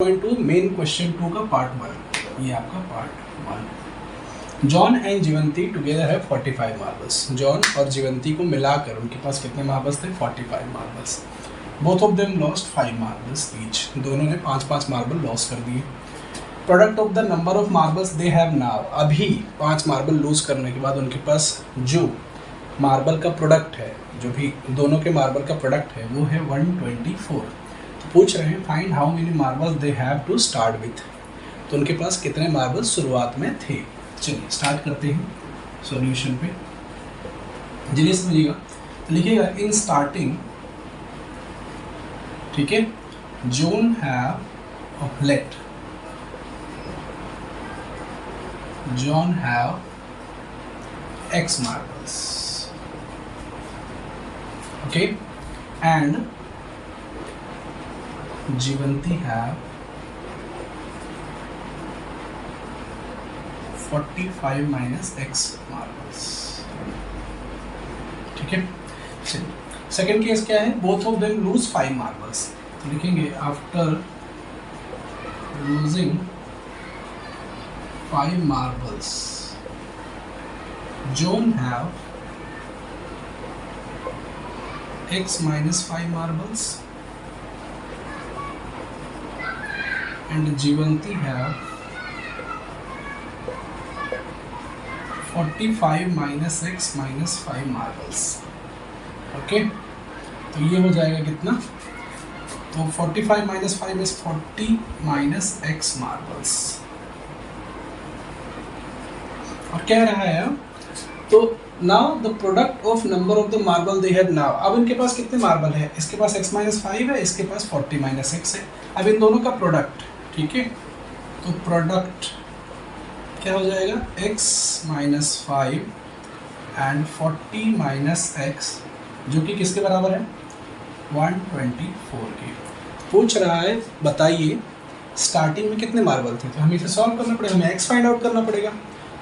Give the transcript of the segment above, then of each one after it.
Point two main question 2 का part 1, ये आपका पार्ट 1। जॉन एंड जीवंती टुगेदर है 45 मार्बल्स। जॉन और जीवंती को मिलाकर उनके पास कितने मार्बल्स थे? 45 marbles. Both of them lost 5 marbles each, दोनों ने 5-5 मार्बल लॉस कर दिए। Product of the number of marbles they have now, अभी 5 मार्बल लूज करने के बाद उनके पास जो मार्बल का प्रोडक्ट है, जो भी दोनों के मार्बल का प्रोडक्ट है, वो है 124। तो पूछ रहे हैं find how many marbles they have to start with, तो उनके पास कितने मार्बल शुरुआत में थे। चलिए स्टार्ट करते हैं सॉल्यूशन पे। जिन्हें समझिएगा तो लिखिएगा इन स्टार्टिंग, ठीक है, John have of let John have X marbles, okay, and Jivanti have 45 minus X marbles, ठीक है। चलिए सेकेंड केस क्या है? Both of them lose 5 marbles, तो लिखेंगे after losing 5 marbles John have X minus 5 marbles and Jivanti have 45 minus X minus 5 marbles, okay. तो ये हो जाएगा कितना? तो 45 minus 5 is 40 minus X marbles, और कह रहा है तो now the product of number of the marble they have now, अब इनके पास कितने मार्बल है? इसके पास x माइनस 5 है, इसके पास 40 माइनस एक्स है। अब इन दोनों का प्रोडक्ट, ठीक है, तो प्रोडक्ट क्या हो जाएगा? x minus 5 and 40 minus x, जो कि किसके बराबर है? 124 के। पूछ रहा है बताइए स्टार्टिंग में कितने मार्बल थे, तो हमें इसे सॉल्व करना पड़ेगा, हमें x फाइंड आउट करना पड़ेगा।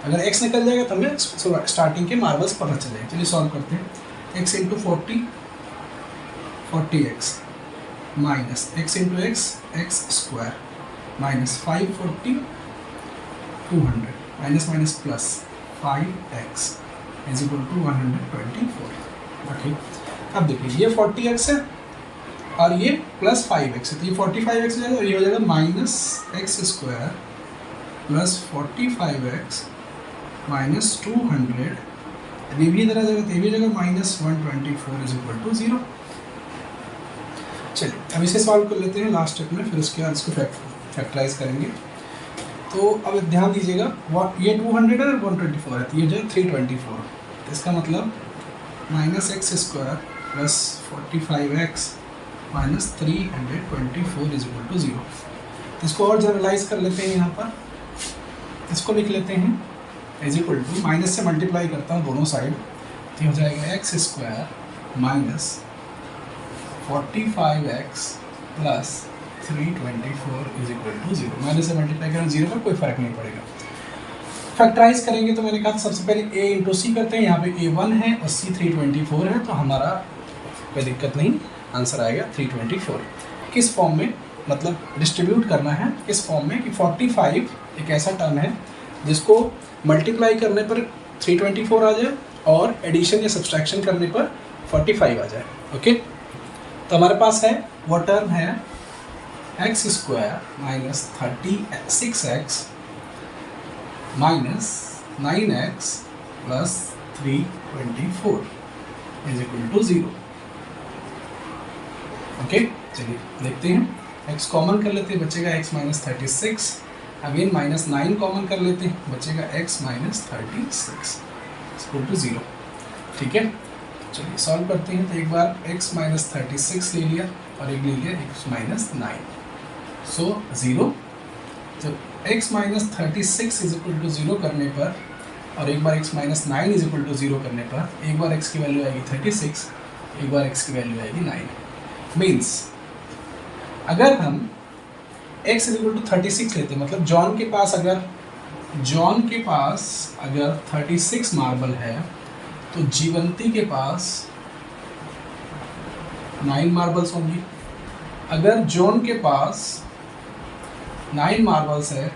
अगर x निकल जाएगा तो हमें स्टार्टिंग के मार्बल्स पता चलेगा। चलिए सॉल्व करते हैं। x into 40x minus x into x square minus 540 200 minus minus plus 5x is equal to 124, okay. अब देखिए ये 40x है और ये प्लस 5x है, तो ये 45x हो जाएगा और ये हो जाएगा minus x square plus 45x minus 200, ये भी इधर आ जाएगा तो ये भी जगह माइनस 124 इज इक्वल टू 0। चलिए अब इसे सॉल्व कर लेते हैं लास्ट स्टेप में, फिर उसके बाद इसको फैक्टराइज करेंगे। तो अब ध्यान दीजिएगा ये 200 है और 124 है, तो ये जो है 324, तो इसका मतलब minus x square plus 45x minus 324 is equal to 0। इसको और जनरलाइज कर लेते हैं, यहाँ पर इसको लिख लेते हैं इज इक्वल टू, माइनस से मल्टीप्लाई करता हूँ दोनों साइड, तो हो जाएगा x square minus 45x plus 324 is equal to 0। Minus से मल्टीप्लाई करें 0 पर कोई फर्क नहीं पड़ेगा। फैक्टराइज करेंगे तो मैंने कहा सबसे पहले a इंटू सी करते हैं, यहाँ पे a 1 है और c 324 है, तो हमारा कोई दिक्कत नहीं, आंसर आएगा 324। किस फॉर्म में, मतलब डिस्ट्रीब्यूट करना है किस फॉर्म में कि 45 एक ऐसा टर्म है जिसको मल्टीप्लाई करने पर 324 आ जाए और एडिशन या सब्सट्रैक्शन करने पर 45 आ जाए, ओके। तो हमारे पास है वो टर्म है x square minus 36x minus 9x plus 324 is equal to 0, okay. चलिए देखते हैं, x कॉमन कर लेते हैं, बचेगा x minus 36, again minus 9 common कर लेते हैं, बचेगा x माइनस 36 इक्वल टू 0, ठीक है। चलिए सॉल्व करते हैं। तो एक बार x माइनस 36 ले लिया और एक ले लिया x माइनस 9, सो 0। तो x minus 36 is equal to 0 करने पर और एक बार x minus 9 is equal to 0 करने पर एक बार x की वैल्यू आएगी 36, एक बार x की वैल्यू आएगी 9। मीन्स अगर हम x इज इक्वल टू 36 लेते हैं, मतलब जॉन के पास अगर 36 मार्बल है तो जीवंती के पास 9 मार्बल्स होंगी। अगर जॉन के पास 9 मार्बल्स है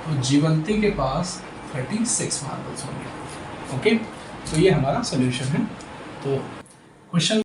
तो जीवंती के पास 36 मार्बल्स होंगे। ओके, तो ये हमारा सोल्यूशन है। तो क्वेश्चन